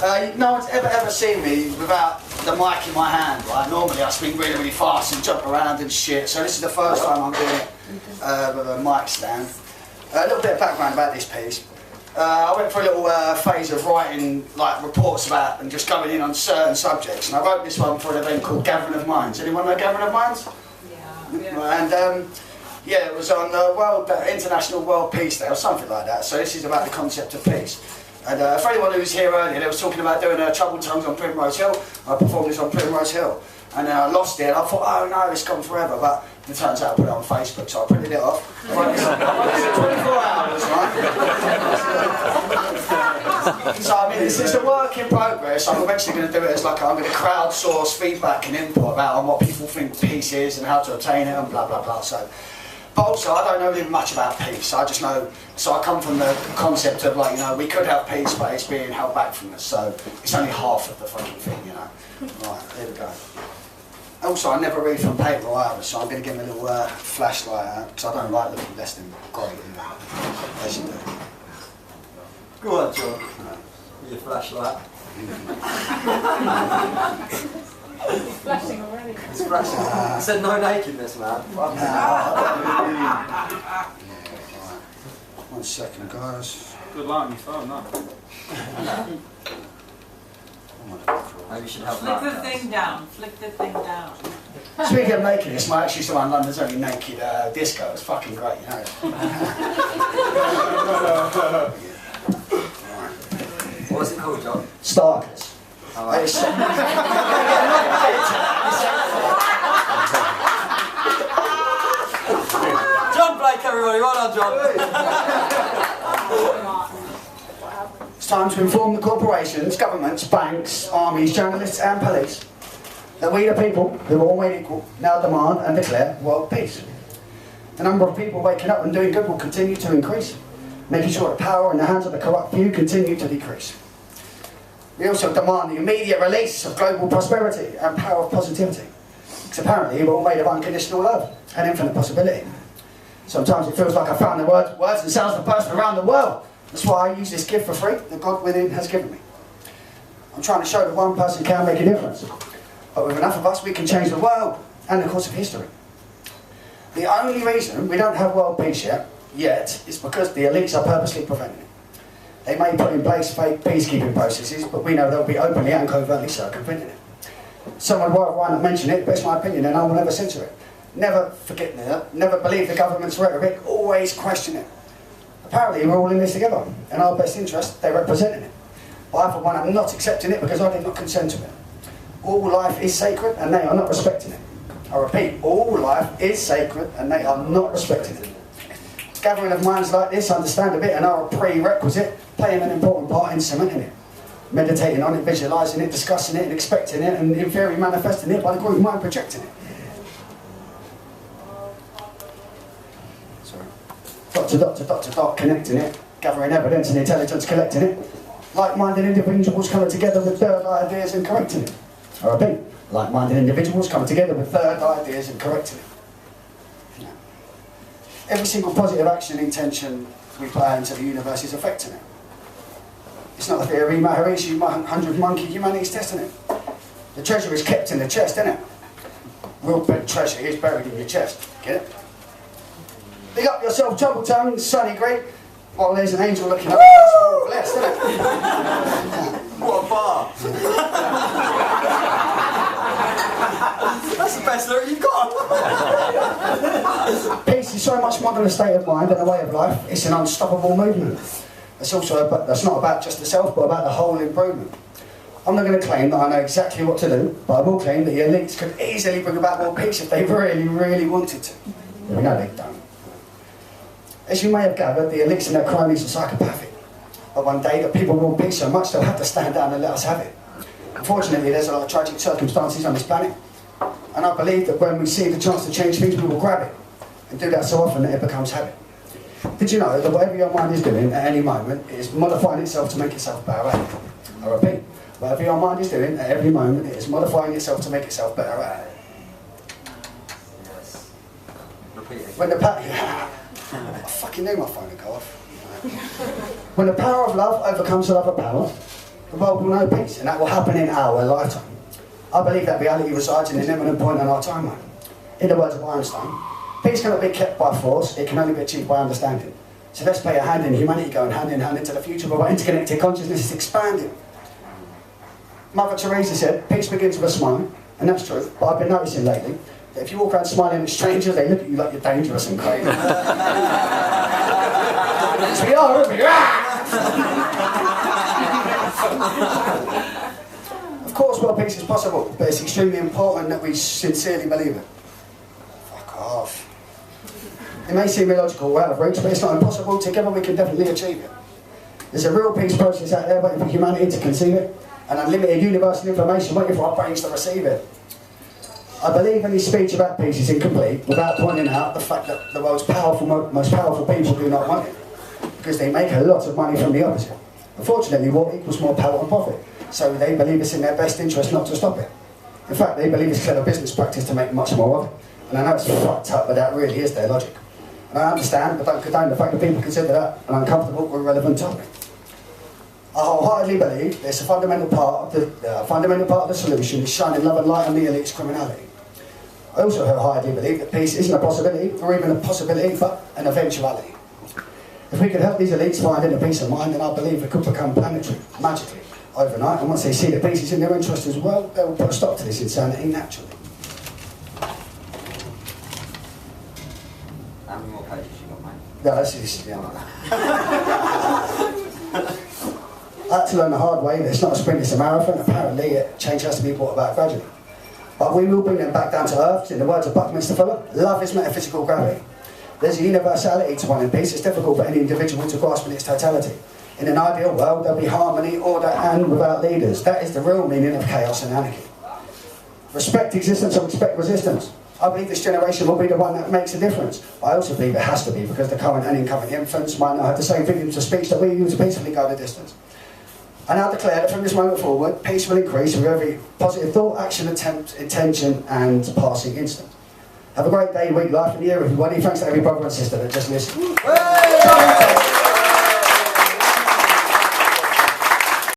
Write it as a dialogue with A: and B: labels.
A: No one's ever seen me without the mic in my hand, right? Normally I speak really, really fast and jump around and shit, so this is the first time I'm doing it with a mic stand. A little bit of background about this piece. I went through a little phase of writing like reports about and just going in on certain subjects, and I wrote this one for an event called Gathering of Minds. Anyone know Gathering of Minds? Yeah. And yeah, it was on International World Peace Day or something like that, so this is about the concept of peace. And for anyone who was here earlier, they was talking about doing Troubled Tongues on Primrose Hill. I performed this on Primrose Hill. And then I lost it, and I thought, oh no, it's gone forever. But it turns out I put it on Facebook, so I printed it off. I wrote this in 24 hours, right? So I mean, it's a work in progress. I'm eventually going to do it as like, I'm going to crowdsource feedback and input about on what people think peace is and how to obtain it and blah, blah, blah. So. But also, I don't know really much about peace. I just know, so I come from the concept of like, you know, we could have peace, but it's being held back from us. So it's only half of the fucking thing, you know. Right, there we go. Also, I never read from paper either, so I'm going to give him a little flashlight out, because I don't like looking less than great, you know, as you do.
B: Go on, John. With your flashlight.
C: It's flashing already.
B: It's flashing. It said no nakedness, man.
A: Right. 1 second, guys.
D: Good luck on your phone, no?
B: Maybe you should help
E: Flick the thing down. Flick the thing down.
A: Speaking of nakedness, my actually saw in London's only naked disco. It's fucking great, you know.
B: What's it called, John?
A: Starkers.
B: Oh, right. John Blake, everybody. Well done, John.
A: It's time to inform the corporations, governments, banks, armies, journalists and police that we the people, who are all made equal, now demand and declare world peace. The number of people waking up and doing good will continue to increase, making sure that power in the hands of the corrupt few continue to decrease. We also demand the immediate release of global prosperity and power of positivity. Because apparently we're all made of unconditional love and infinite possibility. Sometimes it feels like I found the words and sounds of the person around the world. That's why I use this gift for free that God within has given me. I'm trying to show that one person can make a difference. But with enough of us, we can change the world and the course of history. The only reason we don't have world peace yet is because the elites are purposely preventing it. They may put in place fake peacekeeping processes, but we know they'll be openly and covertly circumventing it. Someone why not mention it, but it's my opinion and I will never censor it. Never forget that, never believe the government's rhetoric, always question it. Apparently we're all in this together, and our best interest, they're representing it. But I for one am not accepting it because I did not consent to it. All life is sacred and they are not respecting it. I repeat, all life is sacred and they are not respecting it. Gathering of minds like this understand a bit and are a prerequisite, playing an important part in cementing it. Meditating on it, visualising it, discussing it and expecting it, and in theory manifesting it by the group mind projecting it. Sorry. Dot, connecting it, gathering evidence and intelligence, collecting it. Like-minded individuals coming together with third ideas and correcting it. I repeat, like-minded individuals coming together with third ideas and correcting it. Yeah. Every single positive action and intention we put out into the universe is affecting it. It's not a theory, Maharishi, 100 monkey, humanity's testing it. The treasure is kept in the chest, isn't it? Real big treasure is buried in your chest, get it? Big up yourself, Troubled Tongues, Sonny Great. While there's an angel looking up, that's all blessed, isn't it?
B: What a bar! That's the best lyric you've got!
A: Peace is so much more than a state of mind and a way of life. It's an unstoppable movement. It's also that's not about just the self, but about the whole improvement. I'm not going to claim that I know exactly what to do, but I will claim that the elites could easily bring about more peace if they really, really wanted to. But we know they don't. As you may have gathered, the elites and their cronies are psychopathic. But one day, the people want peace so much they'll have to stand down and let us have it. Unfortunately, there's a lot of tragic circumstances on this planet. And I believe that when we see the chance to change things, we will grab it. And do that so often that it becomes habit. Did you know that whatever your mind is doing at any moment, it is modifying itself to make itself better at it? I repeat, whatever your mind is doing at every moment, it is modifying itself to make itself better at it.
B: Yes. Repeat it.
A: When the I fucking knew my phone would go off. When the power of love overcomes the love of power, the world will know peace, and that will happen in our lifetime. I believe that reality resides in an imminent point on our timeline. In the words of Einstein, peace cannot be kept by force, it can only be achieved by understanding. So let's play a hand in humanity going hand in hand into the future where our interconnected consciousness is expanding. Mother Teresa said, peace begins with a smile, and that's true, but I've been noticing lately that if you walk around smiling at strangers, they look at you like you're dangerous and crazy. Yes, we are, aren't we? Of course, world peace is possible, but it's extremely important that we sincerely believe it. Fuck off. It may seem illogical or out of reach, but it's not impossible. Together we can definitely achieve it. There's a real peace process out there waiting for humanity to conceive it, and unlimited universal information waiting for our brains to receive it. I believe any speech about peace is incomplete without pointing out the fact that the world's most powerful people do not want it, because they make a lot of money from the opposite. Unfortunately, war equals more power and profit, so they believe it's in their best interest not to stop it. In fact, they believe it's clever business practice to make much more of it. And I know it's fucked up, but that really is their logic. And I understand, but don't condone the fact that people consider that an uncomfortable or irrelevant topic. I wholeheartedly believe there's a fundamental part of the solution is shining love and light on the elite's criminality. I also wholeheartedly believe that peace isn't a possibility, or even a possibility, but an eventuality. If we could help these elites find inner peace of mind, then I believe it could become planetary, magically, overnight, and once they see that peace is in their interest as well, they will put a stop to this insanity naturally.
B: How many more pages you got, mate?
A: No, that's just, yeah. I had to learn the hard way that it's not a sprint, it's a marathon. Apparently, change has to be brought about gradually. But we will bring them back down to earth. In the words of Buckminster Fuller, love is metaphysical gravity. There's a universality to wanting peace. It's difficult for any individual to grasp in its totality. In an ideal world, there'll be harmony, order, and without leaders. That is the real meaning of chaos and anarchy. Respect existence and respect resistance. I believe this generation will be the one that makes a difference. I also believe it has to be, because the current and incoming infants might not have the same freedoms of speech that we use to peacefully go the distance. I now declare that from this moment forward, peace will increase with every positive thought, action, attempt, intention, and passing instant. Have a great day, week, life, and year, everybody. Thanks to every brother and sister that just listened.